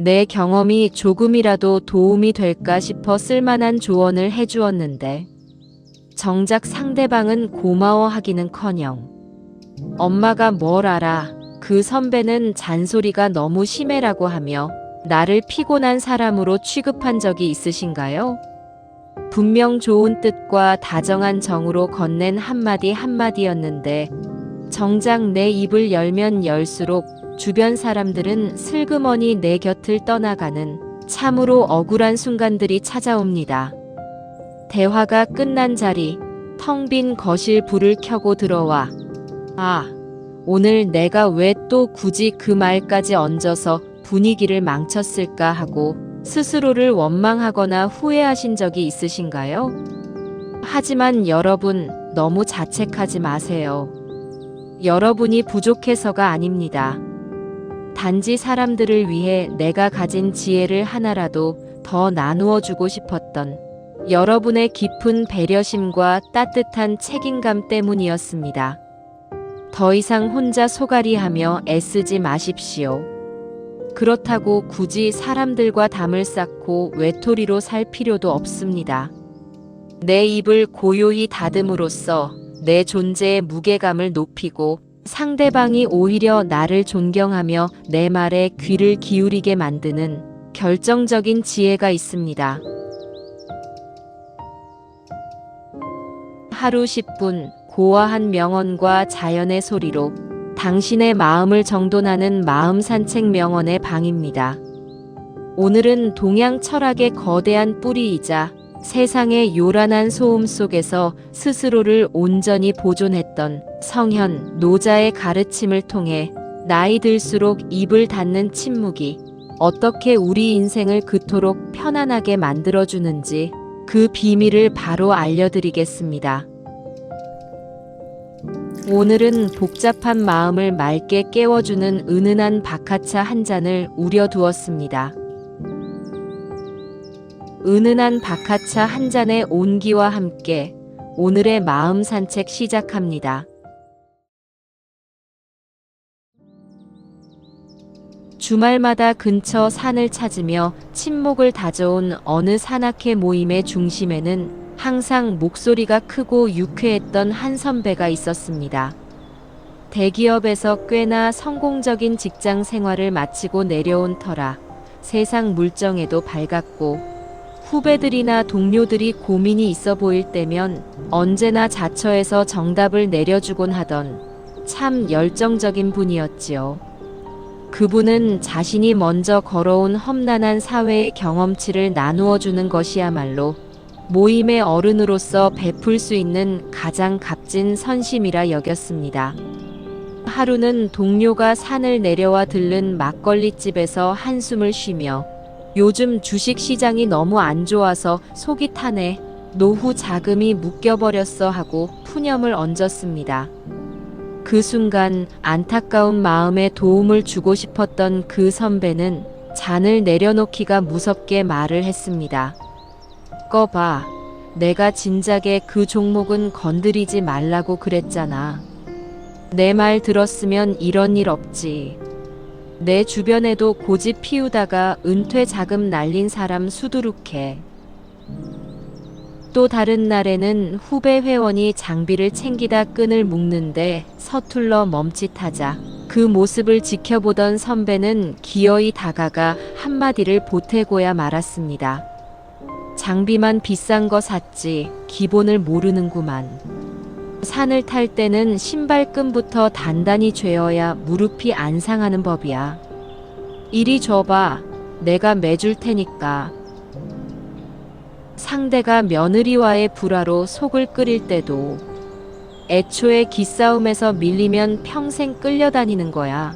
내 경험이 조금이라도 도움이 될까 싶어 쓸만한 조언을 해주었는데 정작 상대방은 고마워하기는커녕 엄마가 뭘 알아, 그 선배는 잔소리가 너무 심해라고 하며 나를 피곤한 사람으로 취급한 적이 있으신가요? 분명 좋은 뜻과 다정한 정으로 건넨 한마디 한마디였는데 정작 내 입을 열면 열수록 주변 사람들은 슬그머니 내 곁을 떠나가는 참으로 억울한 순간들이 찾아옵니다. 대화가 끝난 자리, 텅 빈 거실 불을 켜고 들어와 오늘 내가 왜 또 굳이 그 말까지 얹어서 분위기를 망쳤을까 하고 스스로를 원망하거나 후회하신 적이 있으신가요? 하지만 여러분, 너무 자책하지 마세요. 여러분이 부족해서가 아닙니다. 단지 사람들을 위해 내가 가진 지혜를 하나라도 더 나누어 주고 싶었던 여러분의 깊은 배려심과 따뜻한 책임감 때문이었습니다. 더 이상 혼자 소갈이하며 애쓰지 마십시오. 그렇다고 굳이 사람들과 담을 쌓고 외톨이로 살 필요도 없습니다. 내 입을 고요히 닫음으로써 내 존재의 무게감을 높이고 상대방이 오히려 나를 존경하며 내 말에 귀를 기울이게 만드는 결정적인 지혜가 있습니다. 하루 10분 고와한 명언과 자연의 소리로 당신의 마음을 정돈하는 마음 산책 명언의 방입니다. 오늘은 동양 철학의 거대한 뿌리이자 세상의 요란한 소음 속에서 스스로를 온전히 보존했던 성현, 노자의 가르침을 통해 나이 들수록 입을 닫는 침묵이 어떻게 우리 인생을 그토록 편안하게 만들어주는지 그 비밀을 바로 알려드리겠습니다. 오늘은 복잡한 마음을 맑게 깨워주는 은은한 바카차 한 잔을 우려두었습니다. 은은한 바카차 한 잔의 온기와 함께 오늘의 마음 산책 시작합니다. 주말마다 근처 산을 찾으며 친목을 다져온 어느 산악회 모임의 중심에는 항상 목소리가 크고 유쾌했던 한 선배가 있었습니다. 대기업에서 꽤나 성공적인 직장 생활을 마치고 내려온 터라 세상 물정에도 밝았고 후배들이나 동료들이 고민이 있어 보일 때면 언제나 자처해서 정답을 내려주곤 하던 참 열정적인 분이었지요. 그분은 자신이 먼저 걸어온 험난한 사회의 경험치를 나누어주는 것이야말로 모임의 어른으로서 베풀 수 있는 가장 값진 선심이라 여겼습니다. 하루는 동료가 산을 내려와 들른 막걸리집에서 한숨을 쉬며 요즘 주식시장이 너무 안 좋아서 속이 타네, 노후 자금이 묶여버렸어 하고 푸념을 얹었습니다. 그 순간 안타까운 마음에 도움을 주고 싶었던 그 선배는 잔을 내려놓기가 무섭게 말을 했습니다. 꺼봐. 내가 진작에 그 종목은 건드리지 말라고 그랬잖아. 내 말 들었으면 이런 일 없지. 내 주변에도 고집 피우다가 은퇴 자금 날린 사람 수두룩해. 또 다른 날에는 후배 회원이 장비를 챙기다 끈을 묶는데 서툴러 멈칫하자 그 모습을 지켜보던 선배는 기어이 다가가 한마디를 보태고야 말았습니다. 장비만 비싼 거 샀지 기본을 모르는구만. 산을 탈 때는 신발끈부터 단단히 죄어야 무릎이 안 상하는 법이야. 이리 줘봐. 내가 매줄 테니까. 상대가 며느리와의 불화로 속을 끓일 때도 애초에 기싸움에서 밀리면 평생 끌려다니는 거야.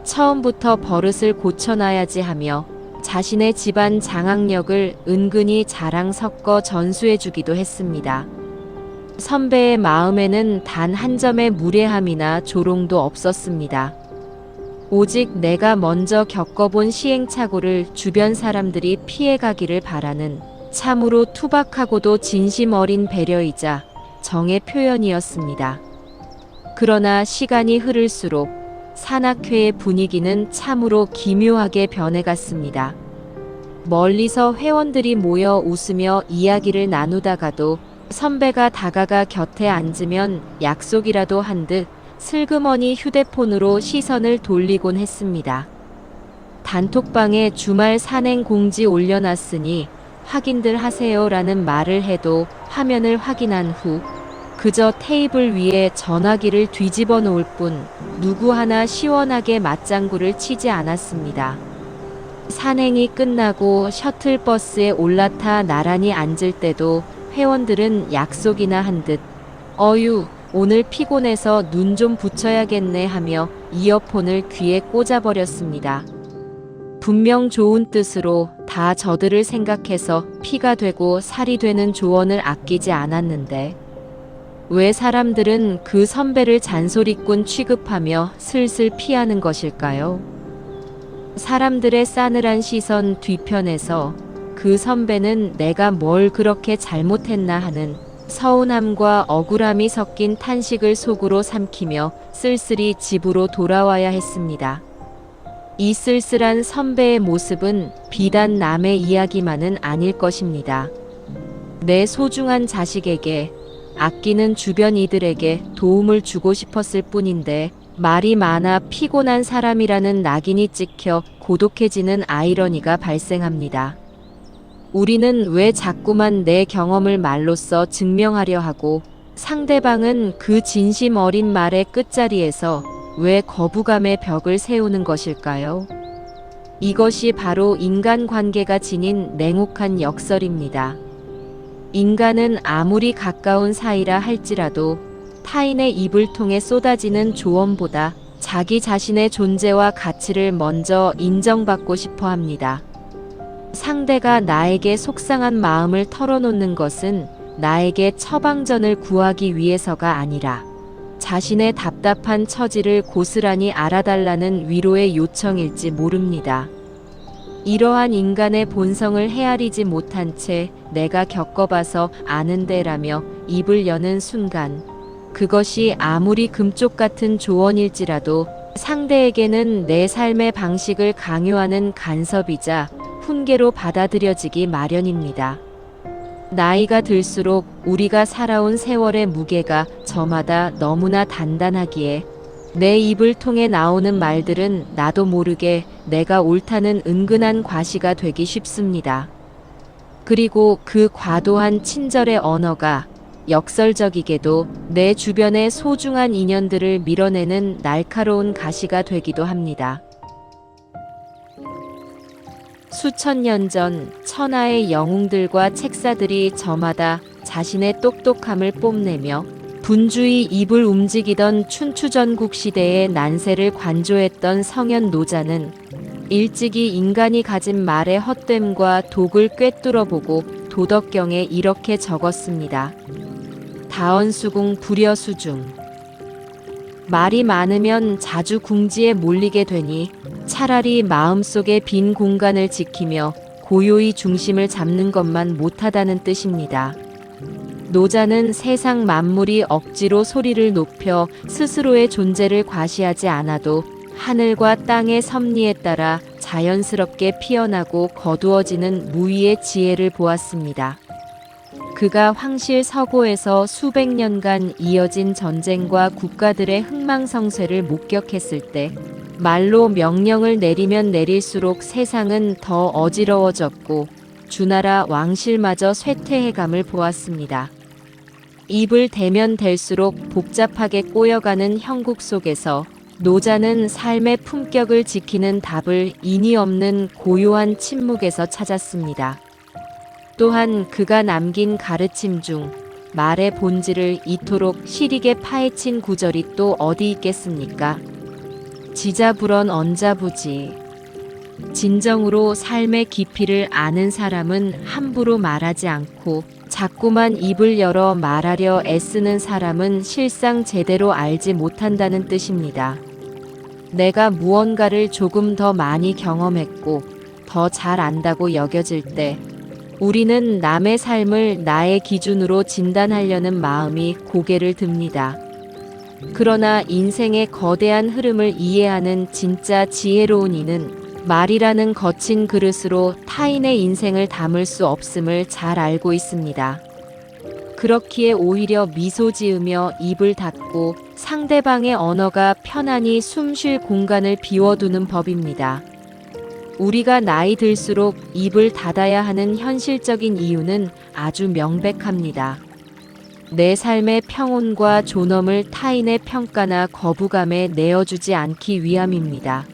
처음부터 버릇을 고쳐놔야지 하며 자신의 집안 장악력을 은근히 자랑 섞어 전수해주기도 했습니다. 선배의 마음에는 단 한 점의 무례함이나 조롱도 없었습니다. 오직 내가 먼저 겪어본 시행착오를 주변 사람들이 피해가기를 바라는 참으로 투박하고도 진심 어린 배려이자 정의 표현이었습니다. 그러나 시간이 흐를수록 산악회의 분위기는 참으로 기묘하게 변해갔습니다. 멀리서 회원들이 모여 웃으며 이야기를 나누다가도 선배가 다가가 곁에 앉으면 약속이라도 한 듯 슬그머니 휴대폰으로 시선을 돌리곤 했습니다. 단톡방에 주말 산행 공지 올려놨으니 확인들 하세요라는 말을 해도 화면을 확인한 후 그저 테이블 위에 전화기를 뒤집어 놓을 뿐 누구 하나 시원하게 맞장구를 치지 않았습니다. 산행이 끝나고 셔틀버스에 올라타 나란히 앉을 때도 회원들은 약속이나 한 듯 어유 오늘 피곤해서 눈 좀 붙여야겠네 하며 이어폰을 귀에 꽂아버렸습니다. 분명 좋은 뜻으로 다 저들을 생각해서 피가 되고 살이 되는 조언을 아끼지 않았는데 왜 사람들은 그 선배를 잔소리꾼 취급하며 슬슬 피하는 것일까요? 사람들의 싸늘한 시선 뒤편에서 그 선배는 내가 뭘 그렇게 잘못했나 하는 서운함과 억울함이 섞인 탄식을 속으로 삼키며 쓸쓸히 집으로 돌아와야 했습니다. 이 쓸쓸한 선배의 모습은 비단 남의 이야기만은 아닐 것입니다. 내 소중한 자식에게, 아끼는 주변 이들에게 도움을 주고 싶었을 뿐인데 말이 많아 피곤한 사람이라는 낙인이 찍혀 고독해지는 아이러니가 발생합니다. 우리는 왜 자꾸만 내 경험을 말로써 증명하려 하고 상대방은 그 진심 어린 말의 끝자리에서 왜 거부감의 벽을 세우는 것일까요? 이것이 바로 인간관계가 지닌 냉혹한 역설입니다. 인간은 아무리 가까운 사이라 할지라도 타인의 입을 통해 쏟아지는 조언보다 자기 자신의 존재와 가치를 먼저 인정받고 싶어 합니다. 상대가 나에게 속상한 마음을 털어놓는 것은 나에게 처방전을 구하기 위해서가 아니라 자신의 답답한 처지를 고스란히 알아달라는 위로의 요청일지 모릅니다. 이러한 인간의 본성을 헤아리지 못한 채 내가 겪어봐서 아는데라며 입을 여는 순간 그것이 아무리 금쪽 같은 조언일지라도 상대에게는 내 삶의 방식을 강요하는 간섭이자 훈계로 받아들여지기 마련입니다. 나이가 들수록 우리가 살아온 세월의 무게가 저마다 너무나 단단하기에 내 입을 통해 나오는 말들은 나도 모르게 내가 옳다는 은근한 과시가 되기 쉽습니다. 그리고 그 과도한 친절의 언어가 역설적이게도 내 주변의 소중한 인연들을 밀어내는 날카로운 가시가 되기도 합니다. 수천 년 전 천하의 영웅들과 책사들이 저마다 자신의 똑똑함을 뽐내며 분주히 입을 움직이던 춘추전국 시대의 난세를 관조했던 성현 노자는 일찍이 인간이 가진 말의 헛됨과 독을 꿰뚫어보고 도덕경에 이렇게 적었습니다. 다언수궁 불여수중. 말이 많으면 자주 궁지에 몰리게 되니 차라리 마음속의 빈 공간을 지키며 고요히 중심을 잡는 것만 못하다는 뜻입니다. 노자는 세상 만물이 억지로 소리를 높여 스스로의 존재를 과시하지 않아도 하늘과 땅의 섭리에 따라 자연스럽게 피어나고 거두어지는 무의의 지혜를 보았습니다. 그가 황실서고에서 수백 년간 이어진 전쟁과 국가들의 흥망성쇠를 목격했을 때 말로 명령을 내리면 내릴수록 세상은 더 어지러워졌고 주나라 왕실마저 쇠퇴해감을 보았습니다. 입을 대면 될수록 복잡하게 꼬여가는 형국 속에서 노자는 삶의 품격을 지키는 답을 인이 없는 고요한 침묵에서 찾았습니다. 또한 그가 남긴 가르침 중 말의 본질을 이토록 시리게 파헤친 구절이 또 어디 있겠습니까? 지자불언 언자부지. 진정으로 삶의 깊이를 아는 사람은 함부로 말하지 않고 자꾸만 입을 열어 말하려 애쓰는 사람은 실상 제대로 알지 못한다는 뜻입니다. 내가 무언가를 조금 더 많이 경험했고 더 잘 안다고 여겨질 때 우리는 남의 삶을 나의 기준으로 진단하려는 마음이 고개를 듭니다. 그러나 인생의 거대한 흐름을 이해하는 진짜 지혜로운 이는 말이라는 거친 그릇으로 타인의 인생을 담을 수 없음을 잘 알고 있습니다. 그렇기에 오히려 미소 지으며 입을 닫고 상대방의 언어가 편안히 숨 쉴 공간을 비워두는 법입니다. 우리가 나이 들수록 입을 닫아야 하는 현실적인 이유는 아주 명백합니다. 내 삶의 평온과 존엄을 타인의 평가나 거부감에 내어주지 않기 위함입니다.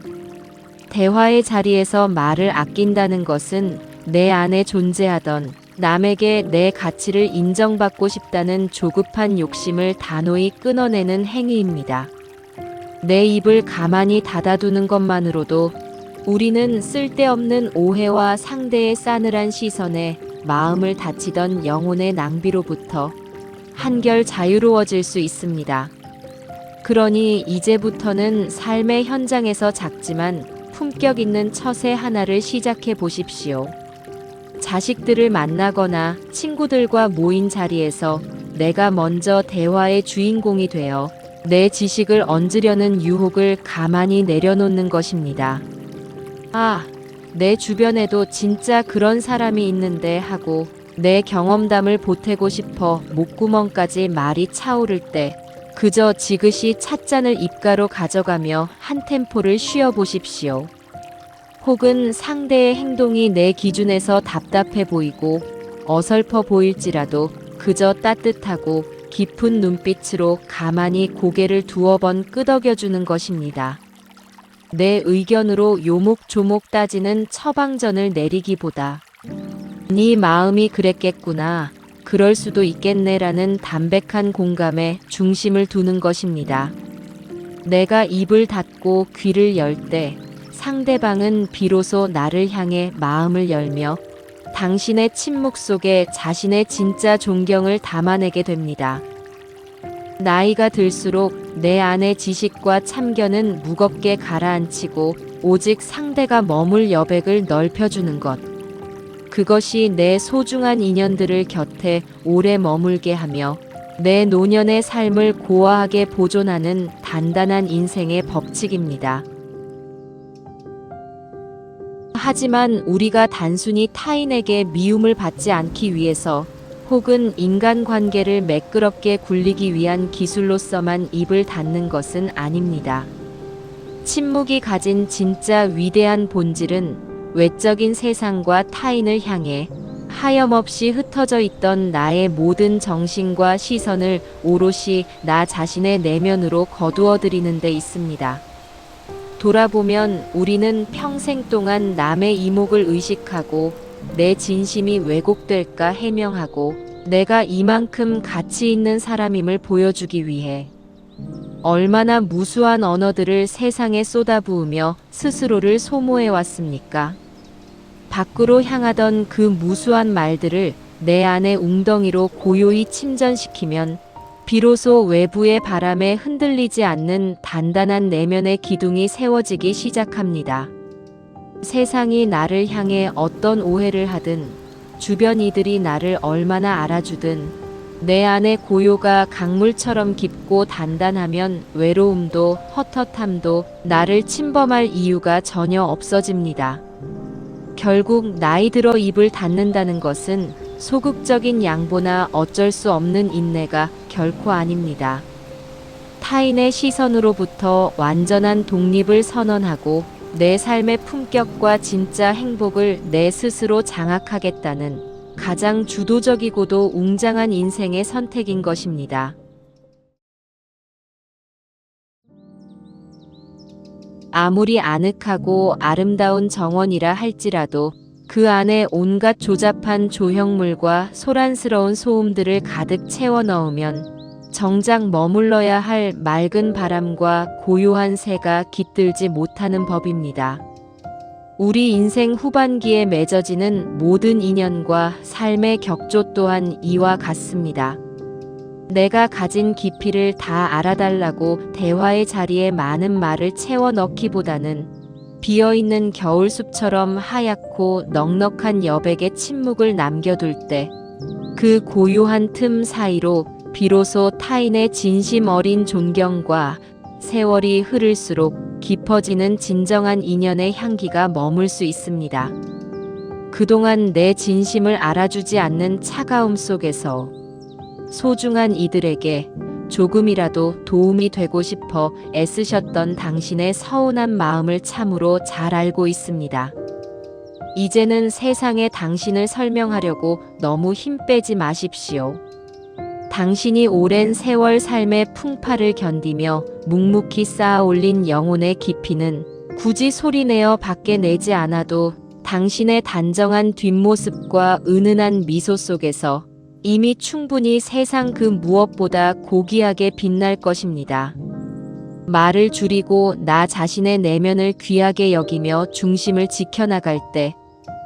대화의 자리에서 말을 아낀다는 것은 내 안에 존재하던 남에게 내 가치를 인정받고 싶다는 조급한 욕심을 단호히 끊어내는 행위입니다. 내 입을 가만히 닫아두는 것만으로도 우리는 쓸데없는 오해와 상대의 싸늘한 시선에 마음을 다치던 영혼의 낭비로부터 한결 자유로워질 수 있습니다. 그러니 이제부터는 삶의 현장에서 작지만 품격 있는 처세 하나를 시작해 보십시오. 자식들을 만나거나 친구들과 모인 자리에서 내가 먼저 대화의 주인공이 되어 내 지식을 얹으려는 유혹을 가만히 내려놓는 것입니다. 아, 내 주변에도 진짜 그런 사람이 있는데 하고 내 경험담을 보태고 싶어 목구멍까지 말이 차오를 때 그저 지그시 찻잔을 입가로 가져가며 한 템포를 쉬어 보십시오. 혹은 상대의 행동이 내 기준에서 답답해 보이고 어설퍼 보일지라도 그저 따뜻하고 깊은 눈빛으로 가만히 고개를 두어 번 끄덕여주는 것입니다. 내 의견으로 요목조목 따지는 처방전을 내리기보다 네 마음이 그랬겠구나, 그럴 수도 있겠네라는 담백한 공감에 중심을 두는 것입니다. 내가 입을 닫고 귀를 열 때 상대방은 비로소 나를 향해 마음을 열며 당신의 침묵 속에 자신의 진짜 존경을 담아내게 됩니다. 나이가 들수록 내 안의 지식과 참견은 무겁게 가라앉히고 오직 상대가 머물 여백을 넓혀주는 것. 그것이 내 소중한 인연들을 곁에 오래 머물게 하며 내 노년의 삶을 고아하게 보존하는 단단한 인생의 법칙입니다. 하지만 우리가 단순히 타인에게 미움을 받지 않기 위해서 혹은 인간관계를 매끄럽게 굴리기 위한 기술로서만 입을 닫는 것은 아닙니다. 침묵이 가진 진짜 위대한 본질은 외적인 세상과 타인을 향해 하염없이 흩어져 있던 나의 모든 정신과 시선을 오롯이 나 자신의 내면으로 거두어들이는 데 있습니다. 돌아보면 우리는 평생 동안 남의 이목을 의식하고 내 진심이 왜곡될까 해명하고 내가 이만큼 가치 있는 사람임을 보여주기 위해 얼마나 무수한 언어들을 세상에 쏟아부으며 스스로를 소모해 왔습니까? 밖으로 향하던 그 무수한 말들을 내 안의 웅덩이로 고요히 침전시키면 비로소 외부의 바람에 흔들리지 않는 단단한 내면의 기둥이 세워지기 시작합니다. 세상이 나를 향해 어떤 오해를 하든, 주변 이들이 나를 얼마나 알아주든, 내 안의 고요가 강물처럼 깊고 단단하면 외로움도 헛헛함도 나를 침범할 이유가 전혀 없어집니다. 결국 나이 들어 입을 닫는다는 것은 소극적인 양보나 어쩔 수 없는 인내가 결코 아닙니다. 타인의 시선으로부터 완전한 독립을 선언하고 내 삶의 품격과 진짜 행복을 내 스스로 장악하겠다는 가장 주도적이고도 웅장한 인생의 선택인 것입니다. 아무리 아늑하고 아름다운 정원이라 할지라도 그 안에 온갖 조잡한 조형물과 소란스러운 소음들을 가득 채워 넣으면 정작 머물러야 할 맑은 바람과 고요한 새가 깃들지 못하는 법입니다. 우리 인생 후반기에 맺어지는 모든 인연과 삶의 격조 또한 이와 같습니다. 내가 가진 깊이를 다 알아달라고 대화의 자리에 많은 말을 채워 넣기보다는 비어있는 겨울숲처럼 하얗고 넉넉한 여백의 침묵을 남겨둘 때 그 고요한 틈 사이로 비로소 타인의 진심 어린 존경과 세월이 흐를수록 깊어지는 진정한 인연의 향기가 머물 수 있습니다. 그동안 내 진심을 알아주지 않는 차가움 속에서 소중한 이들에게 조금이라도 도움이 되고 싶어 애쓰셨던 당신의 서운한 마음을 참으로 잘 알고 있습니다. 이제는 세상에 당신을 설명하려고 너무 힘 빼지 마십시오. 당신이 오랜 세월 삶의 풍파를 견디며 묵묵히 쌓아 올린 영혼의 깊이는 굳이 소리내어 밖에 내지 않아도 당신의 단정한 뒷모습과 은은한 미소 속에서 이미 충분히 세상 그 무엇보다 고귀하게 빛날 것입니다. 말을 줄이고 나 자신의 내면을 귀하게 여기며 중심을 지켜나갈 때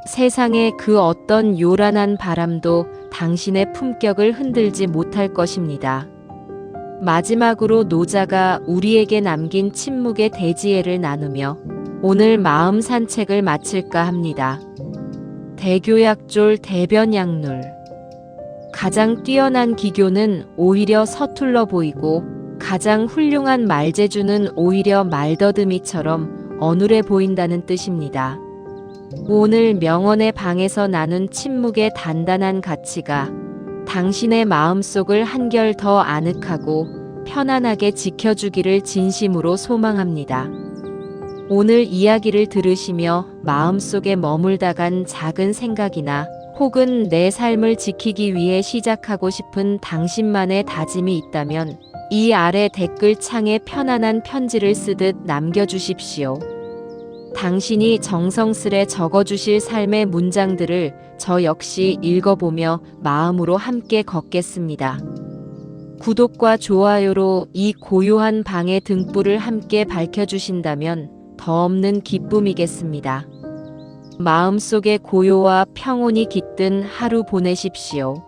세상의 그 어떤 요란한 바람도 당신의 품격을 흔들지 못할 것입니다. 마지막으로 노자가 우리에게 남긴 침묵의 대지혜를 나누며 오늘 마음 산책을 마칠까 합니다. 대교약졸 대변약룰. 가장 뛰어난 기교는 오히려 서툴러 보이고 가장 훌륭한 말재주는 오히려 말더듬이처럼 어눌해 보인다는 뜻입니다. 오늘 명언의 방에서 나눈 침묵의 단단한 가치가 당신의 마음속을 한결 더 아늑하고 편안하게 지켜주기를 진심으로 소망합니다. 오늘 이야기를 들으시며 마음속에 머물다간 작은 생각이나 혹은 내 삶을 지키기 위해 시작하고 싶은 당신만의 다짐이 있다면 이 아래 댓글창에 편안한 편지를 쓰듯 남겨주십시오. 당신이 정성스레 적어주실 삶의 문장들을 저 역시 읽어보며 마음으로 함께 걷겠습니다. 구독과 좋아요로 이 고요한 방의 등불을 함께 밝혀주신다면 더 없는 기쁨이겠습니다. 마음속에 고요와 평온이 깃든 하루 보내십시오.